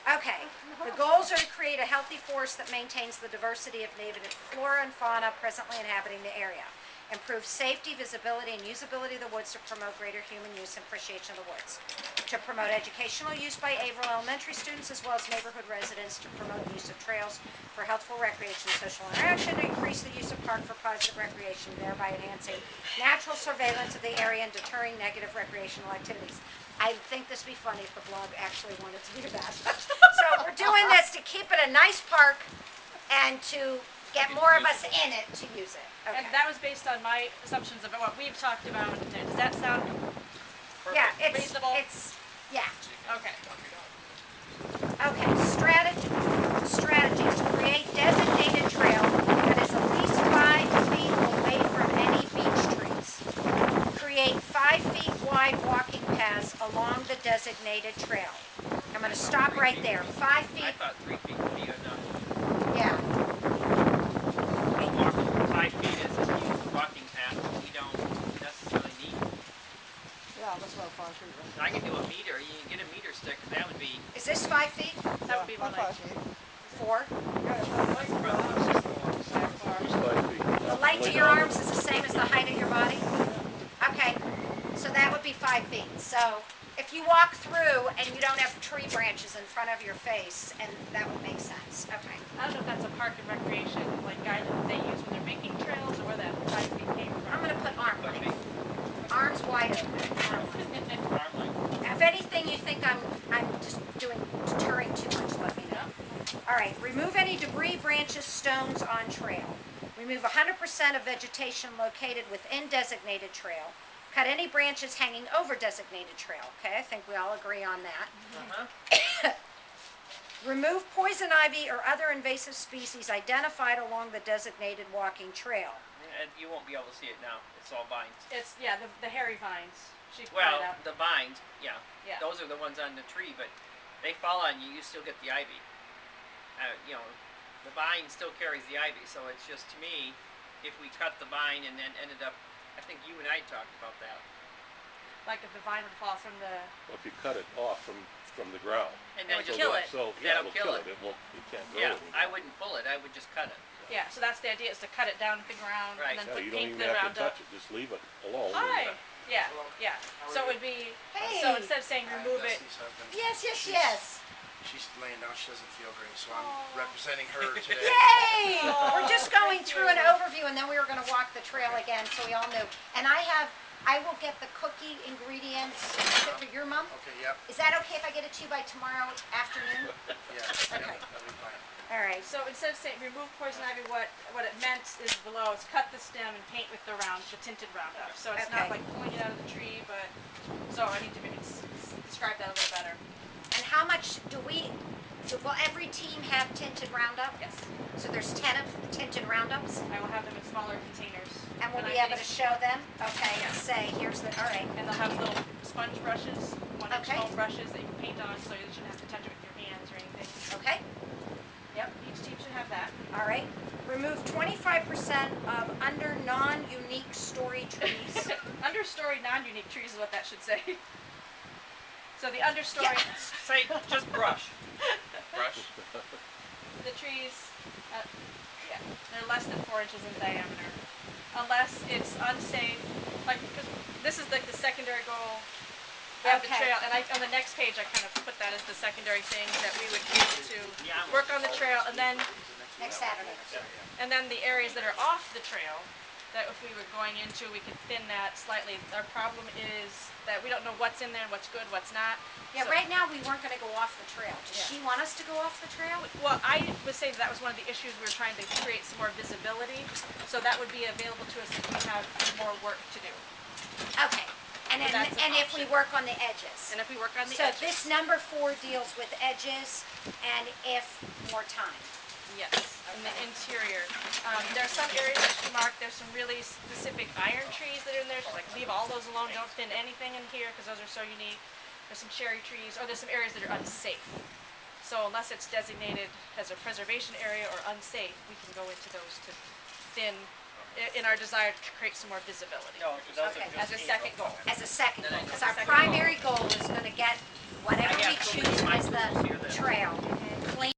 Okay, the goals are to create a healthy forest that maintains the diversity of native flora and fauna presently inhabiting the area. Improve safety, visibility, and usability of the woods to promote greater human use and appreciation of the woods. To promote educational use by Averill elementary students as well as neighborhood residents to promote use of trails for healthful recreation and social interaction, to increase the use of park for positive recreation, thereby enhancing natural surveillance of the area and deterring negative recreational activities. I think this would be funny if the blog actually wanted to do that. So we're doing this to keep it a nice park and to get more of us in it to use it. Okay. And that was based on my assumptions about what we've talked about. Does that sound yeah, it's reasonable? Yeah. Okay. Okay. Strategies to create designated trail that is at least 5 feet away from any beech trees. Create 5 feet wide walking paths along the designated trail. I'm going to stop right there. 5 feet. I thought 3 feet would be enough. Yeah. A walk 5 feet is a huge walking path that we don't necessarily need. Yeah, that's about 5 feet. I can do a meter. You can get a meter stick, and that would be. Is this 5 feet? That would be about 5 feet. 4? Yeah, Like The length of your arms is the same as the height of your body? Okay, so that would be 5 feet. So if you walk through and you don't have tree branches in front of your face, and that would make sense. Okay. I don't know if that's a park and recreation like guidance that they use when they're making trails, or where that 5 feet came from. I'm going to put arm length. Arms wide open. Arm length. If anything you think I'm just deterring too much, let me know. All right, remove any debris, branches, stones on trail. Remove 100% of vegetation located within designated trail. Cut any branches hanging over designated trail. Okay, I think we all agree on that. Remove poison ivy or other invasive species identified along the designated walking trail. And you won't be able to see it now. It's all vines. It's the hairy vines. Well, the vines, yeah. Yeah. Those are the ones on the tree, but they fall on you. You still get the ivy. You know, the vine still carries the ivy. So it's just, to me, if we cut the vine and then ended up, I think you and I talked about that. Like if the vine would fall from the. Well, if you cut it off from the ground. And then just kill it. So yeah, it'll kill it. It can't grow anymore. I wouldn't pull it. I would just cut it. Yeah, so that's the idea, is to cut it down to the ground, right. and then Yeah, put you don't paint even the have to Roundup. touch it. Just leave it alone. Hi. Yeah, yeah. So it would be. Hey. So instead of saying remove it. Yes, yes, yes. She's laying down. She doesn't feel great, so I'm representing her today. Yay! We're just going through an overview, and then we were going to walk the trail again, so we all knew. And I will get the cookie ingredients for your mom. Okay, yep. Is that okay if I get it to you by tomorrow afternoon? Yeah. Okay. That'll be fine. All right. So instead of saying remove poison ivy, what it meant is below is cut the stem and paint with the tinted Roundup. So it's not like pulling it out of the tree, but so I need to maybe describe that a little better. And how much will every team have tinted Roundup? Yes. So there's 10 of tinted Roundups? I will have them in smaller containers. And we'll be able to show them? Okay, say, here's the, all right. And they'll have little sponge brushes, 1-inch Okay. foam brushes that you can paint on, so you shouldn't have to touch it with your hands or anything. Okay. Yep, each team should have that. All right. Remove 25% of under non-unique story trees. Understory non-unique trees is what that should say. So the understory. Yeah. Say just brush. Brush. The trees, yeah, they're less than 4 inches in diameter, unless it's unsafe. Like, cause this is like the secondary goal of the trail, and on the next page I kind of put that as the secondary thing that we would use to work on the trail, and then Next Saturday. and then the areas that are off the trail, that if we were going into, we could thin that slightly. Our problem is that we don't know what's in there and what's good, what's not. Yeah, So, right now we weren't going to go off the trail. Does she want us to go off the trail? well, I was saying that was one of the issues we were trying to create some more visibility, so that would be available to us if we have more work to do. Okay. And that's an if we option. work on the edges. And if we work on the So edges. this number 4 deals with edges and if more time. Yes, in the interior. There are some areas that she marked. There's some really specific iron trees that are in there. She's like, leave all those alone. Don't thin anything in here because those are so unique. There's some cherry trees, or there's some areas that are unsafe. So unless it's designated as a preservation area or unsafe, we can go into those to thin in our desire to create some more visibility. No, those Okay. are just As a me, second though. goal. As a second Then I goal, know. because our Second goal. primary goal is gonna get whatever I we have so choose many of my as the tools here that- trail